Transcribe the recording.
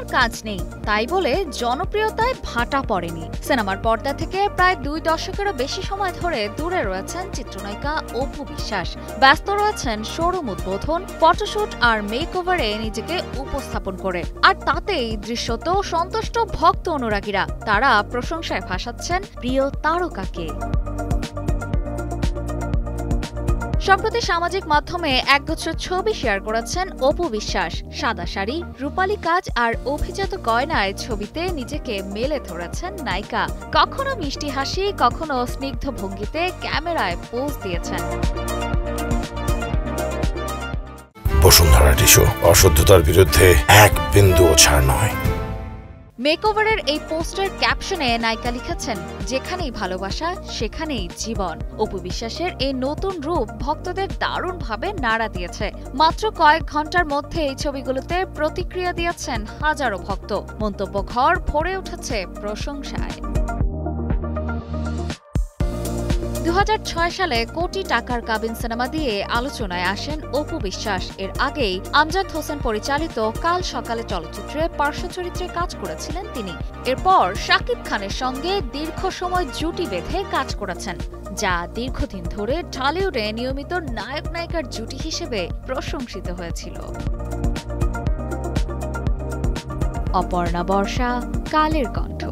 আর কাজ নেই, তাই বলে জনপ্রিয়তায় ভাটা পড়েনি। সিনেমার পর্দা থেকে প্রায় 2 দশকেরও বেশি সময় ধরে দূরে রয়েছেন চিত্রনায়িকা অপু বিশ্বাস। ব্যস্ত রয়েছেন শোরুম উদ্বোধন, ফটোশুট আর মেকওভারে নিজেকে উপস্থাপন করে। আর তাতেই দৃশ্যত সন্তুষ্ট ভক্ত অনুরাগীরা। তারা প্রশংসায় ভাসাচ্ছেন প্রিয় তারকাকে। সম্প্রতি সামাজিক মাধ্যমে একগুচ্ছ ছবি শেয়ার করেছেন অপু বিশ্বাস। সাদা শাড়ি, রূপালী কাজ আর অভিজাত গয়নায় ছবিতে নিজেকে মেলে ধরেছেন নায়িকা। কখনো মিষ্টি হাসি, কখনো স্নিগ্ধ ভঙ্গিতে ক্যামেরায় পোজ দিয়েছেন। বসুন্ধরা টিস্যু, অশুদ্ধতার বিরুদ্ধে এক বিন্দুও ছাড় নয়। মেকওভারের এই পোস্টার ক্যাপশনে নায়িকা লিখেছেন, যেখানেই ভালোবাসা সেখানেই জীবন। অপু বিশ্বাসের এই নতুন রূপ ভক্তদের দারুণভাবে নাড়া দিয়েছে। মাত্র কয়েক ঘন্টার মধ্যে এই ছবিগুলোতে প্রতিক্রিয়া দিয়েছেন হাজারো ভক্ত। মন্তব্য ঘর ভরে উঠেছে প্রশংসায়। 2006 সালে কোটি টাকার কাবিন সিনেমা দিয়ে আলোচনায় আসেন অপু বিশ্বাস। এর আগেই আমজাদ হোসেন পরিচালিত কাল সকালে চলচ্চিত্রে পার্শ্ব চরিত্রে কাজ করেছিলেন তিনি। এরপর শাকিব খানের সঙ্গে দীর্ঘ সময় জুটি বেঁধে কাজ করেছেন, যা দীর্ঘদিন ধরে ঢালিউডে নিয়মিত নায়ক নায়িকার জুটি হিসেবে প্রশংসিত হয়েছিল। অপর্ণা বর্ষা, কালের কণ্ঠ।